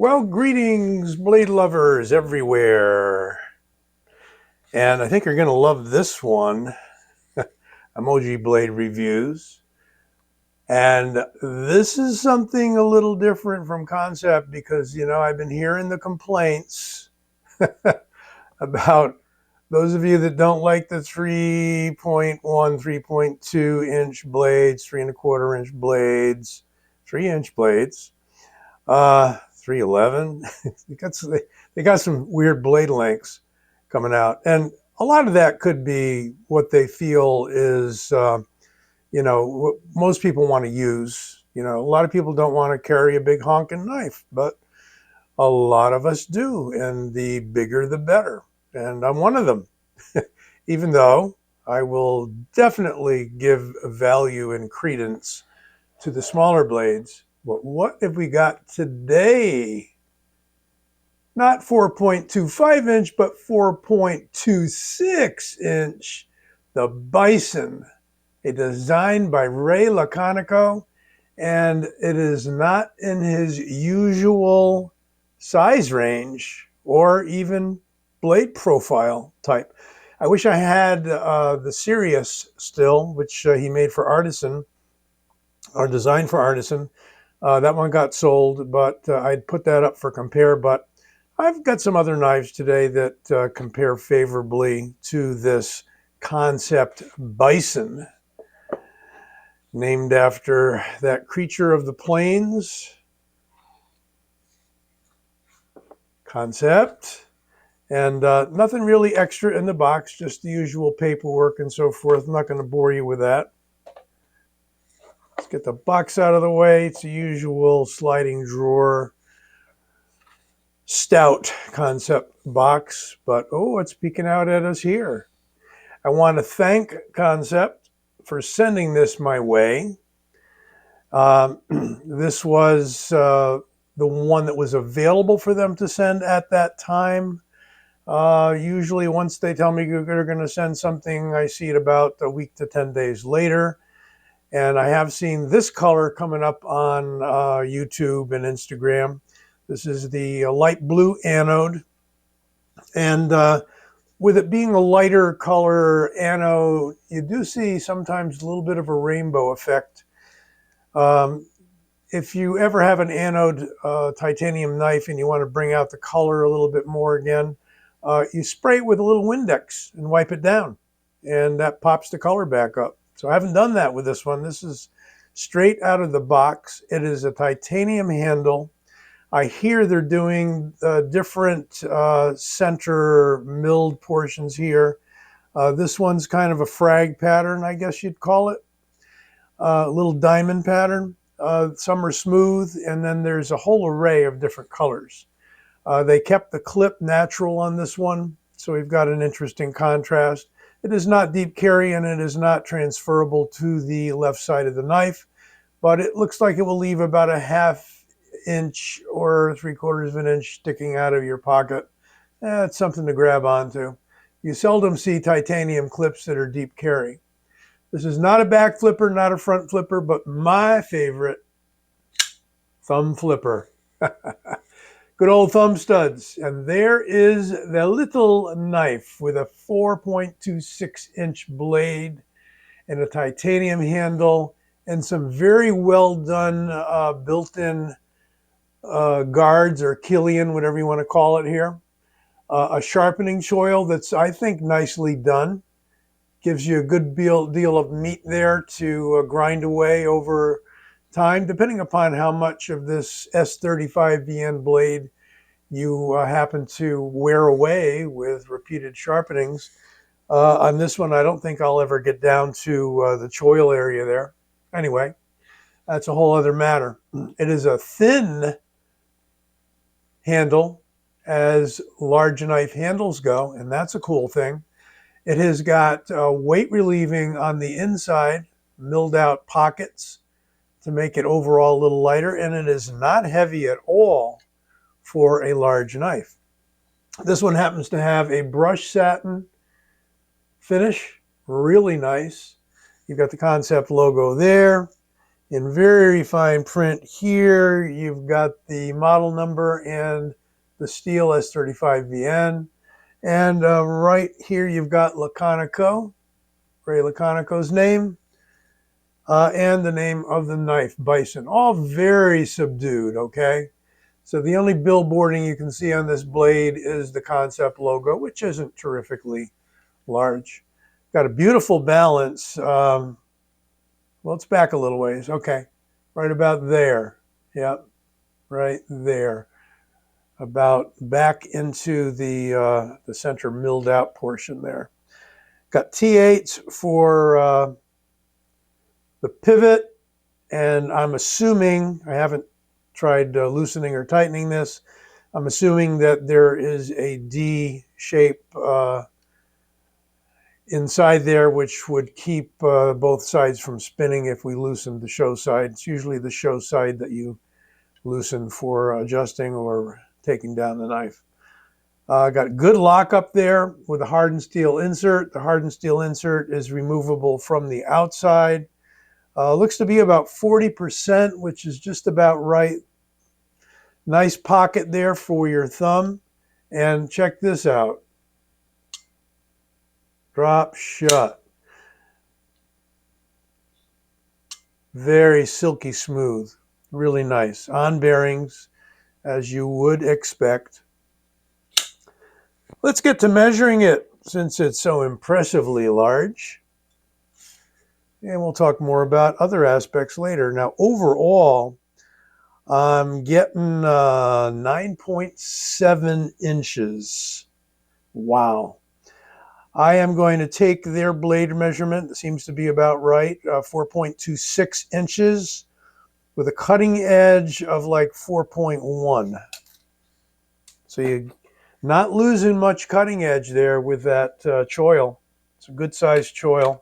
Well, greetings, blade lovers everywhere. And I think you're going to love this one, Emoji Blade Reviews. And this is something a little different from Kansept because, I've been hearing the complaints about those of you that don't like the 3.1, 3.2 inch blades, 3.25 inch blades, 3-inch blades. 311. They got some weird blade lengths coming out, and a lot of that could be what they feel is, what most people want to use. A lot of people don't want to carry a big honking knife, but a lot of us do, and the bigger the better. And I'm one of them, even though I will definitely give value and credence to the smaller blades. But what have we got today? Not 4.25 inch, but 4.26 inch. The Bison, a design by Laconico, and it is not in his usual size range or even blade profile type. I wish I had the Sirius still, which he made for Artisan, or designed for Artisan. That one got sold, but I'd put that up for compare. But I've got some other knives today that compare favorably to this Kansept Bison, named after that creature of the plains, Kansept. And nothing really extra in the box, just the usual paperwork and so forth. I'm not going to bore you with that. Let's get the box out of the way. It's the usual sliding drawer, stout Kansept box, but it's peeking out at us here. I want to thank Kansept for sending this my way. This was the one that was available for them to send at that time. Usually once they tell me they're going to send something, I see it about a week to 10 days later. And I have seen this color coming up on YouTube and Instagram. This is the light blue anode. And with it being a lighter color anode, you do see sometimes a little bit of a rainbow effect. If you ever have an anode titanium knife and you want to bring out the color a little bit more again, you spray it with a little Windex and wipe it down. And that pops the color back up. So I haven't done that with this one. This is straight out of the box. It is a titanium handle. I hear they're doing different center milled portions here. This one's kind of a frag pattern, I guess you'd call it. A little diamond pattern. Some are smooth, and then there's a whole array of different colors. They kept the clip natural on this one, so we've got an interesting contrast. It is not deep carry, and it is not transferable to the left side of the knife, but it looks like it will leave about a ½ inch or 3/4 of an inch sticking out of your pocket. It's something to grab onto. You seldom see titanium clips that are deep carry. This is not a back flipper, not a front flipper, but my favorite, thumb flipper. Good old thumb studs. And there is the little knife with a 4.26 inch blade and a titanium handle and some very well done built-in guards or Killian, whatever you want to call it here. A sharpening choil that's, I think, nicely done. Gives you a good deal of meat there to grind away over time, depending upon how much of this S35VN blade you happen to wear away with repeated sharpenings. On this one, I don't think I'll ever get down to the choil area there. Anyway, that's a whole other matter. It is a thin handle as large knife handles go, and that's a cool thing. It has got weight relieving on the inside, milled out pockets to make it overall a little lighter, and it is not heavy at all for a large knife. This one happens to have a brushed satin finish, really nice. You've got the Kansept logo there. In very fine print here, you've got the model number and the steel S35VN. And right here, you've got Laconico, Ray Laconico's name, and the name of the knife, Bison. All very subdued, okay? So the only billboarding you can see on this blade is the Kansept logo, which isn't terrifically large. Got a beautiful balance. Well, it's back a little ways. Okay, right about there. Yep, right there. About back into the center milled out portion there. Got T8s for the pivot, and I'm assuming, I haven't tried loosening or tightening this, I'm assuming that there is a D shape inside there, which would keep both sides from spinning if we loosened the show side. It's usually the show side that you loosen for adjusting or taking down the knife. Got a good lock up there with a hardened steel insert. The hardened steel insert is removable from the outside. Looks to be about 40%, which is just about right. Nice pocket there for your thumb. And check this out. Drop shut. Very silky smooth. Really nice. On bearings, as you would expect. Let's get to measuring it since it's so impressively large. And we'll talk more about other aspects later. Now, overall, I'm getting 9.7 inches. Wow. I am going to take their blade measurement. That seems to be about right. 4.26 inches with a cutting edge of like 4.1. So you're not losing much cutting edge there with that choil. It's a good sized choil,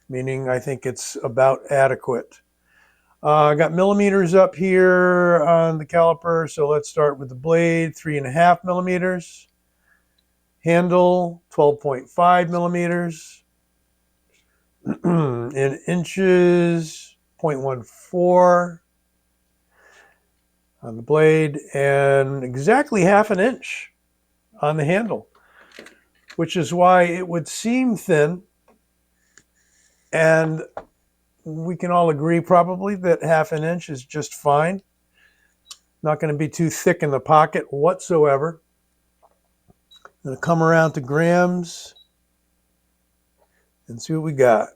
meaning I think it's about adequate. I got millimeters up here on the caliper, so let's start with the blade, 3.5 millimeters. Handle, 12.5 millimeters. In inches, 0.14 on the blade, and exactly half an inch on the handle, which is why it would seem thin. And we can all agree probably that half an inch is just fine. Not going to be too thick in the pocket whatsoever. I'm going to come around to grams and see what we got.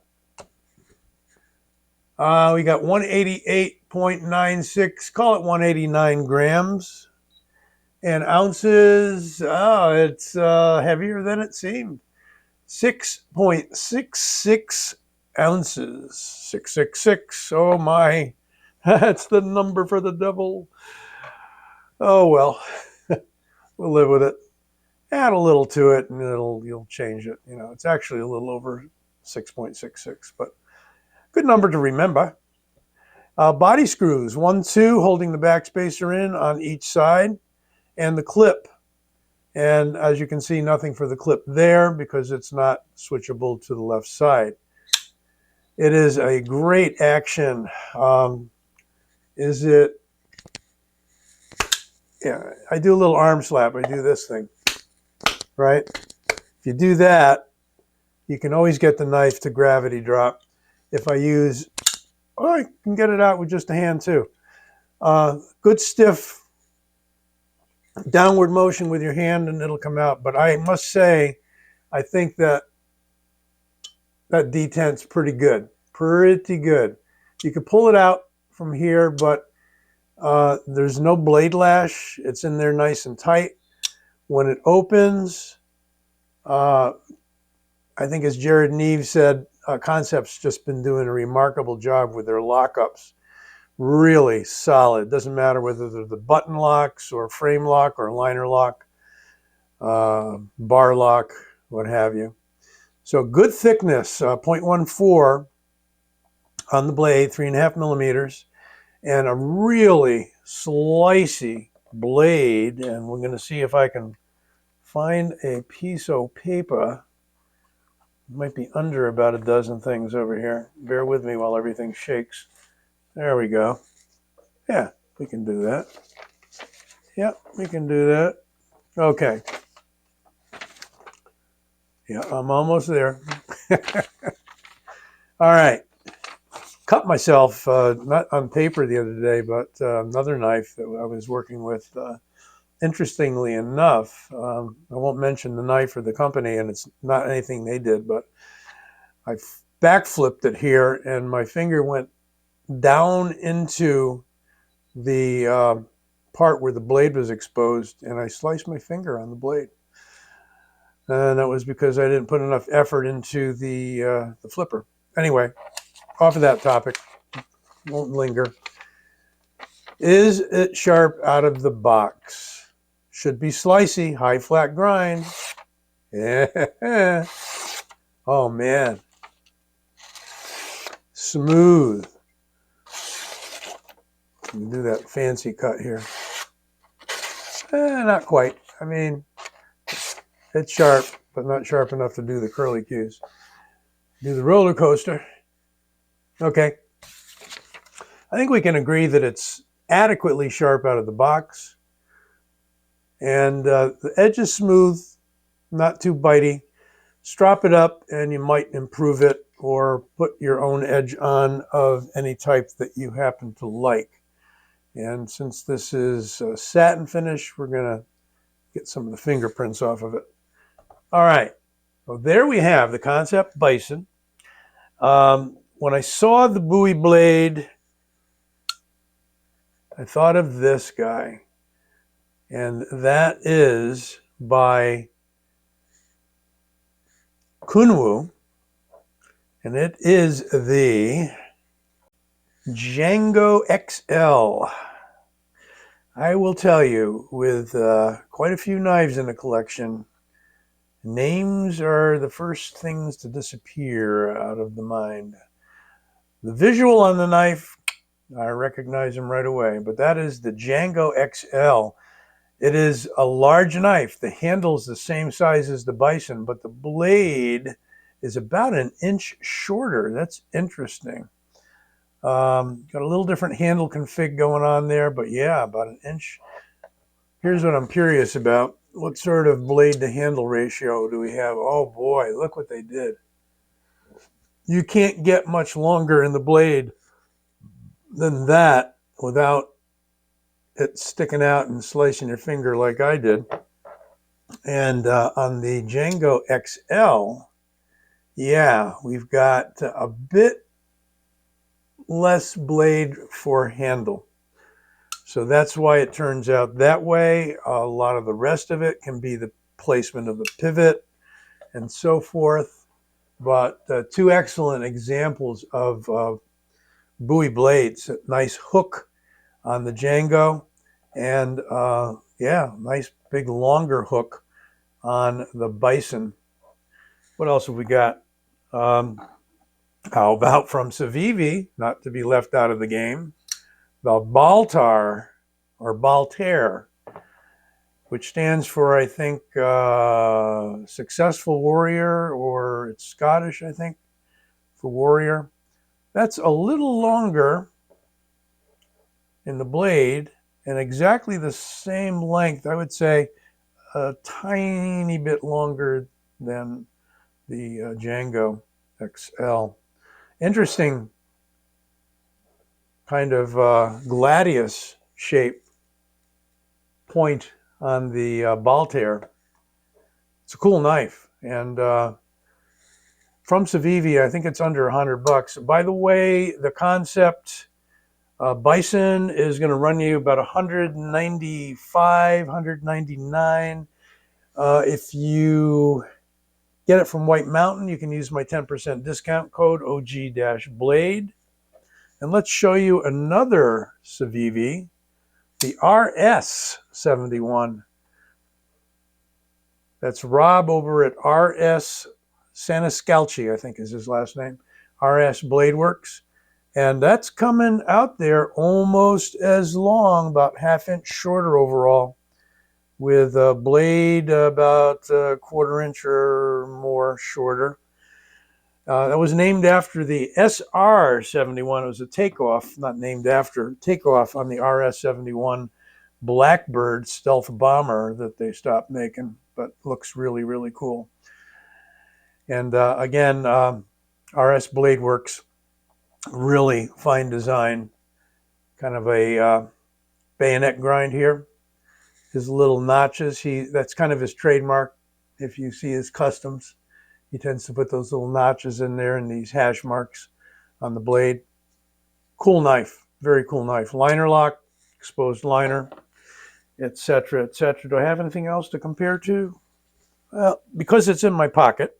We got 188.96, call it 189 grams. And ounces, it's heavier than it seemed. 6.66 ounces. 666, oh my. That's the number for the devil. Oh well, we'll live with it. Add a little to it and you'll change it. You know, it's actually a little over 6.66, but good number to remember. Body screws, 1, 2, holding the back spacer in on each side, and the clip. And as you can see, nothing for the clip there because it's not switchable to the left side. It is a great action. Yeah, I do a little arm slap. I do this thing, right? If you do that, you can always get the knife to gravity drop. If I use, I can get it out with just a hand too. Good stiff downward motion with your hand and it'll come out. But I must say, I think that detent's pretty good. Pretty good. You can pull it out from here, but there's no blade lash. It's in there nice and tight. When it opens, I think as Jared Neve said, Kansept's just been doing a remarkable job with their lockups. Really solid. Doesn't matter whether they're the button locks or frame lock or liner lock, bar lock, what have you. So good thickness, 0.14 on the blade, 3.5 millimeters, and a really slicey blade. And we're going to see if I can find a piece of paper. It might be under about a dozen things over here. Bear with me while everything shakes. There we go. Yeah, we can do that. Yep, we can do that. Okay. Yeah, I'm almost there. All right. Cut myself, not on paper the other day, but another knife that I was working with. Interestingly enough, I won't mention the knife or the company, and it's not anything they did, but I backflipped it here, and my finger went down into the part where the blade was exposed, and I sliced my finger on the blade. And that was because I didn't put enough effort into the flipper. Anyway, off of that topic, won't linger. Is it sharp out of the box? Should be slicey, high flat grind. Yeah. Oh man. Smooth. Do that fancy cut here. Not quite. I mean, it's sharp, but not sharp enough to do the curly cues. Do the roller coaster. Okay. I think we can agree that it's adequately sharp out of the box. And the edge is smooth, not too bitey. Strop it up and you might improve it or put your own edge on of any type that you happen to like. And since this is a satin finish, we're going to get some of the fingerprints off of it. All right. So there we have the Kansept Bison. When I saw the Bowie blade, I thought of this guy. And that is by Kunwu. And it is the Django XL. I will tell you, with quite a few knives in the collection, names are the first things to disappear out of the mind. The visual on the knife, I recognize them right away, but that is the Django XL. It is a large knife. The handle's the same size as the Bison, but the blade is about an inch shorter. That's interesting. Got a little different handle config going on there, but yeah, about an inch. Here's what I'm curious about. What sort of blade to handle ratio do we have? Oh boy, look what they did. You can't get much longer in the blade than that without it sticking out and slicing your finger like I did. And on the Django XL, yeah, we've got a bit less blade for handle. So that's why it turns out that way. A lot of the rest of it can be the placement of the pivot and so forth. But two excellent examples of Bowie blades. A nice hook on the Django, and yeah, nice big longer hook on the Bison. What else have we got? How about from Civivi, not to be left out of the game, the Baltar, or Baltair, which stands for, I think, Successful Warrior, or it's Scottish, I think, for warrior. That's a little longer in the blade and exactly the same length, I would say a tiny bit longer than the Django XL. Interesting kind of gladius shape point on the Baltair. It's a cool knife, and from Civivi, I think it's under $100. By the way, the Kansept Bison is going to run you about $195, $199. If you get it from White Mountain, you can use my 10% discount code OG-Blade. And let's show you another Civivi, the RS71. That's Rob over at RS Saniscalchi, I think is his last name, RS Blade Works. And that's coming out there almost as long, about ½ inch shorter overall, with a blade about a 1/4 inch or more shorter. That was named after the SR-71. It was a takeoff, not named after, takeoff on the RS-71 Blackbird stealth bomber that they stopped making, but looks really, really cool. And again, RS Blade Works, really fine design, kind of a bayonet grind here. His little notches, that's kind of his trademark. If you see his customs, he tends to put those little notches in there and these hash marks on the blade. Cool knife, very cool knife. Liner lock, exposed liner, etc., etc. Do I have anything else to compare to? Well, because it's in my pocket,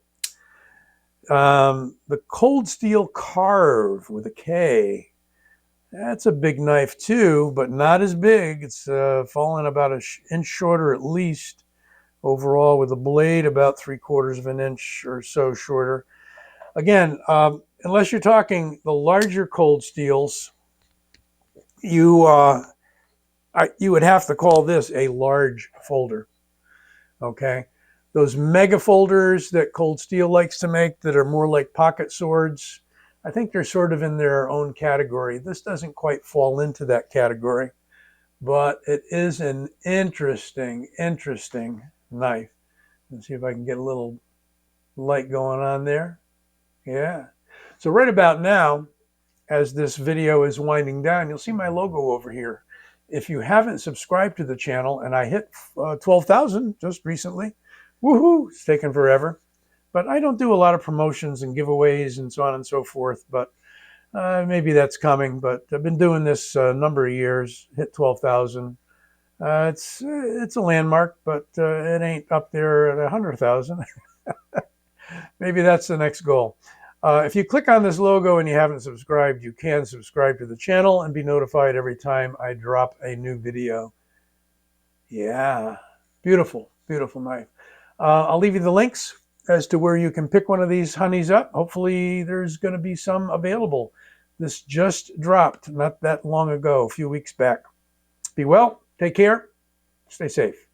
the Cold Steel Carve with a K. That's a big knife too, but not as big. It's falling about an inch shorter at least overall, with the blade about 3/4 of an inch or so shorter. Again, unless you're talking the larger cold steels, you would have to call this a large folder. Okay, those mega folders that Cold Steel likes to make that are more like pocket swords, I think they're sort of in their own category. This doesn't quite fall into that category, but it is an interesting knife. Let's see if I can get a little light going on there. Yeah. So right about now, as this video is winding down, you'll see my logo over here. If you haven't subscribed to the channel, and I hit 12,000 just recently, woohoo, it's taken forever. But I don't do a lot of promotions and giveaways and so on and so forth, but maybe that's coming. But I've been doing this a number of years, hit 12,000. It's a landmark, but it ain't up there at 100,000. Maybe that's the next goal. If you click on this logo and you haven't subscribed, you can subscribe to the channel and be notified every time I drop a new video. Yeah, beautiful, beautiful knife. I'll leave you the links as to where you can pick one of these honeys up. Hopefully there's going to be some available. This just dropped not that long ago, a few weeks back. Be well, take care, stay safe.